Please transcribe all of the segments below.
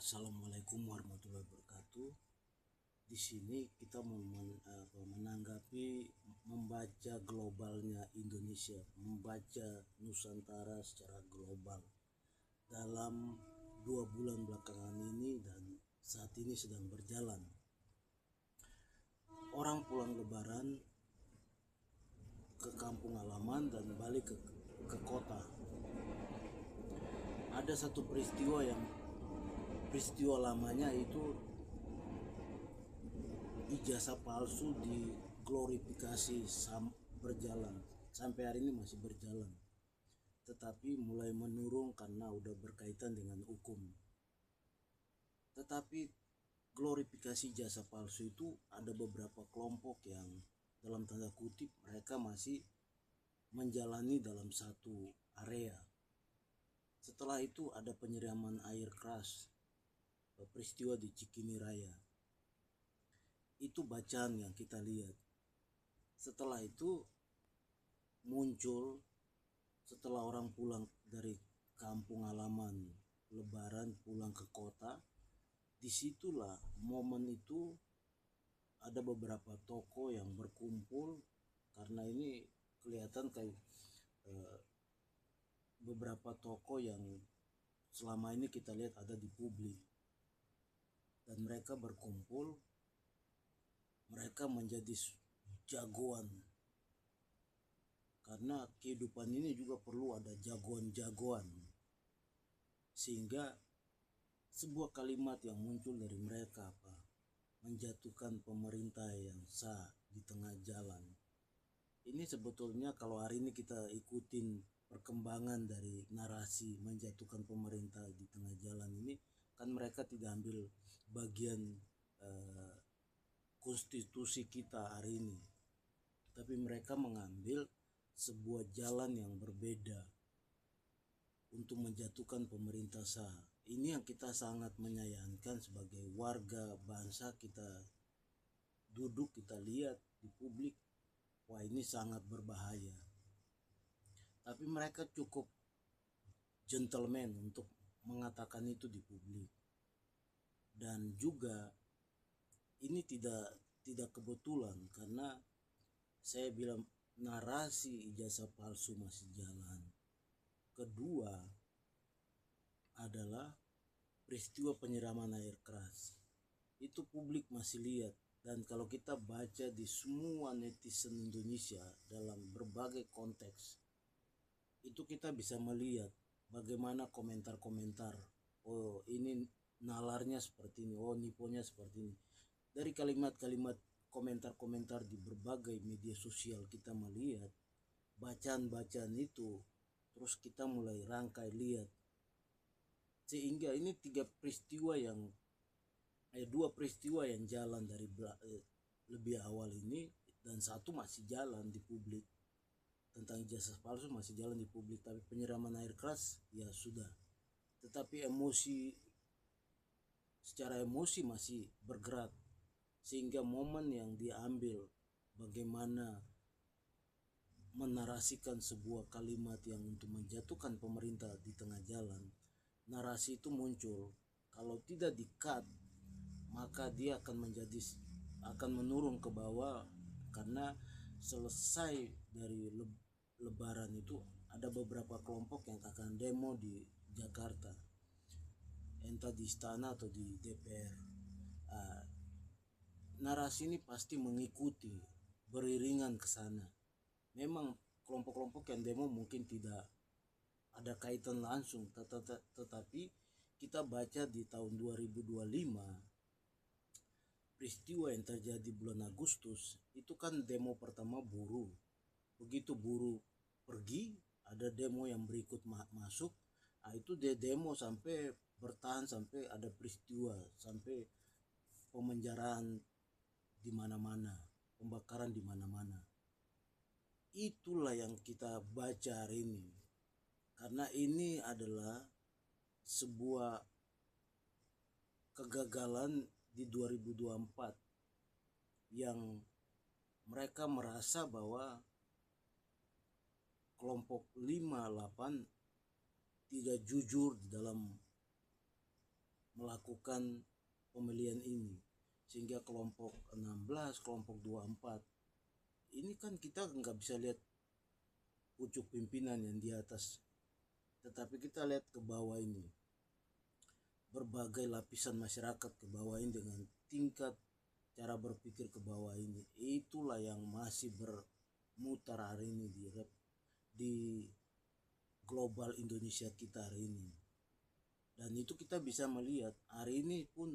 Assalamualaikum warahmatullahi wabarakatuh. Di sini kita menanggapi membaca globalnya Indonesia, membaca Nusantara secara global dalam 2 bulan belakangan ini dan saat ini sedang berjalan. Orang pulang lebaran ke kampung halaman dan balik ke kota. Ada satu peristiwa lamanya itu ijazah palsu diglorifikasi berjalan sampai hari ini masih berjalan, tetapi mulai menurun karena udah berkaitan dengan hukum. Tetapi glorifikasi jasa palsu itu ada beberapa kelompok yang dalam tanda kutip mereka masih menjalani dalam satu area. Setelah itu ada penyiraman air keras, peristiwa di Cikini Raya. Itu bacaan yang kita lihat. Setelah itu muncul, setelah orang pulang dari kampung halaman lebaran pulang ke kota, disitulah momen itu ada beberapa toko yang berkumpul, karena ini kelihatan kayak beberapa toko yang selama ini kita lihat ada di publik, dan mereka berkumpul, mereka menjadi jagoan, karena kehidupan ini juga perlu ada jagoan-jagoan, sehingga sebuah kalimat yang muncul dari mereka menjatuhkan pemerintah yang sah di tengah jalan. Ini sebetulnya kalau hari ini kita ikutin perkembangan dari narasi menjatuhkan pemerintah di tengah jalan ini, kan mereka tidak ambil bagian konstitusi kita hari ini, tapi mereka mengambil sebuah jalan yang berbeda untuk menjatuhkan pemerintah sah. Ini yang kita sangat menyayangkan sebagai warga bangsa. Kita duduk, kita lihat di publik, wah ini sangat berbahaya. Tapi mereka cukup gentleman untuk mengatakan itu di publik. Dan juga ini tidak kebetulan, karena saya bilang narasi ijazah palsu masih jalan. Kedua adalah peristiwa penyiraman air keras. Itu publik masih lihat, dan kalau kita baca di semua netizen Indonesia dalam berbagai konteks, itu kita bisa melihat bagaimana komentar-komentar, oh ini nalarnya seperti ini, oh niponya seperti ini. Dari kalimat-kalimat komentar-komentar di berbagai media sosial kita melihat bacaan-bacaan itu, terus kita mulai rangkai lihat, sehingga ini dua peristiwa yang jalan dari lebih awal ini, dan satu masih jalan di publik. Tentang ijazah palsu masih jalan di publik, tapi penyiraman air keras ya sudah. Tetapi secara emosi masih bergerak, sehingga momen yang diambil bagaimana menarasikan sebuah kalimat yang untuk menjatuhkan pemerintah di tengah jalan, narasi itu muncul. Kalau tidak di-cut, maka dia akan menurun ke bawah, karena selesai dari lebaran itu ada beberapa kelompok yang akan demo di Jakarta, entah di istana atau di DPR. Narasi ini pasti mengikuti, beriringan ke sana. Memang kelompok-kelompok yang demo mungkin tidak ada kaitan langsung, tetapi kita baca di tahun 2025, peristiwa yang terjadi bulan Agustus itu kan demo pertama buruh. Begitu buruh pergi, ada demo yang berikut masuk. Itu dia demo sampai bertahan, sampai ada peristiwa, sampai pemenjaraan di mana-mana, pembakaran di mana-mana. Itulah yang kita baca hari ini, karena ini adalah sebuah kegagalan di 2024 yang mereka merasa bahwa kelompok 58 tidak jujur dalam melakukan pemilihan ini, sehingga kelompok 16, kelompok 24 ini kan kita nggak bisa lihat pucuk pimpinan yang di atas, tetapi kita lihat ke bawah ini, berbagai lapisan masyarakat ke bawah ini dengan tingkat cara berpikir ke bawah ini. Itulah yang masih bermutar hari ini di global Indonesia kita hari ini. Dan itu kita bisa melihat hari ini pun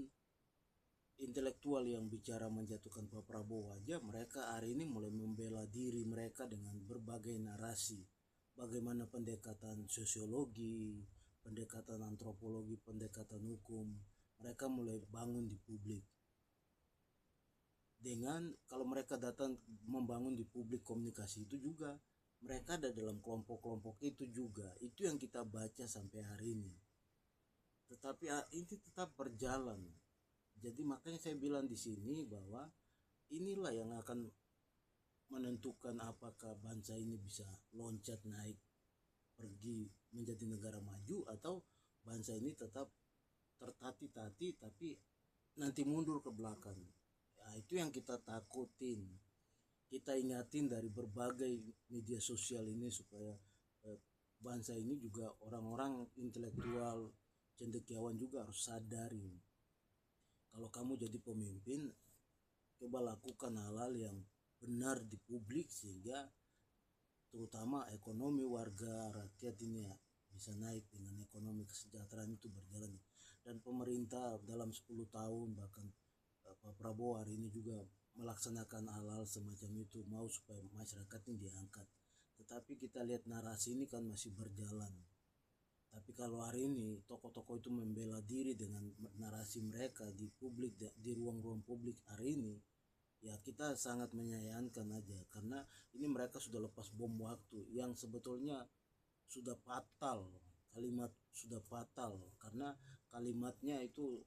intelektual yang bicara menjatuhkan Pak Prabowo aja, mereka hari ini mulai membela diri mereka dengan berbagai narasi. Bagaimana pendekatan sosiologi, pendekatan antropologi, pendekatan hukum, mereka mulai bangun di publik. Dengan kalau mereka datang membangun di publik komunikasi itu juga, mereka ada dalam kelompok-kelompok itu juga. Itu yang kita baca sampai hari ini. Tetapi ini tetap berjalan. Jadi makanya saya bilang di sini bahwa inilah yang akan menentukan apakah bangsa ini bisa loncat naik pergi menjadi negara maju, atau bangsa ini tetap tertati-tati tapi nanti mundur ke belakang. Nah, itu yang kita takutin. Kita ingatin dari berbagai media sosial ini supaya bangsa ini juga orang-orang intelektual cendekiawan juga harus sadari. Kalau kamu jadi pemimpin, coba lakukan hal-hal yang benar di publik sehingga terutama ekonomi warga rakyat ini ya bisa naik, dengan ekonomi kesejahteraan itu berjalan. Dan pemerintah dalam 10 tahun bahkan Pak Prabowo hari ini juga melaksanakan hal-hal semacam itu, mau supaya masyarakat ini diangkat. Tetapi kita lihat narasi ini kan masih berjalan. Tapi kalau hari ini tokoh-tokoh itu membela diri dengan narasi mereka di publik, di ruang-ruang publik hari ini, ya kita sangat menyayangkan aja, karena ini mereka sudah lepas bom waktu yang sebetulnya sudah fatal. Kalimat sudah fatal karena kalimatnya itu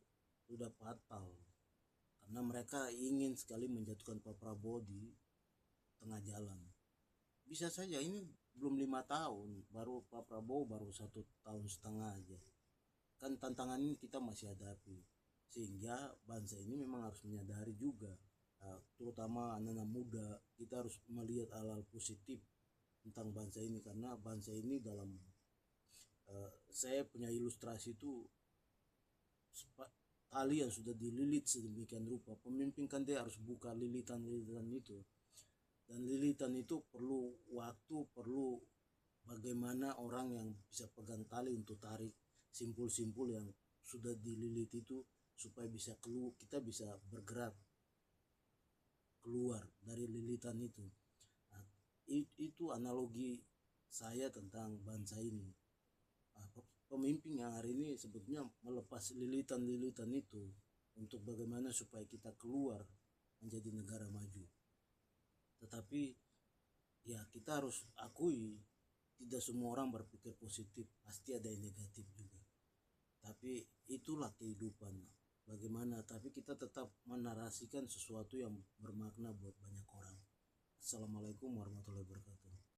sudah fatal, karena mereka ingin sekali menjatuhkan Pak Prabowo di tengah jalan. Bisa saja ini belum 5 tahun, baru Pak Prabowo baru 1,5 tahun aja. Kan tantangan ini kita masih hadapi, sehingga bangsa ini memang harus menyadari juga, terutama anak-anak muda, kita harus melihat hal-hal positif tentang bangsa ini. Karena bangsa ini dalam saya punya ilustrasi itu tali yang sudah dililit sedemikian rupa. Pemimpin kan dia harus buka lilitan-lilitan itu, dan lilitan itu perlu waktu, perlu bagaimana orang yang bisa pegang tali untuk tarik simpul-simpul yang sudah dililit itu supaya bisa keluar, kita bisa bergerak keluar dari lilitan itu. Nah, itu analogi saya tentang bangsa ini. Nah, pemimpin yang hari ini sebetulnya melepas lilitan-lilitan itu untuk bagaimana supaya kita keluar menjadi negara maju. Tetapi ya kita harus akui, tidak semua orang berpikir positif, pasti ada yang negatif juga. Tapi itulah kehidupan. Bagaimana, tapi kita tetap menarasikan sesuatu yang bermakna buat banyak orang. Assalamualaikum warahmatullahi wabarakatuh.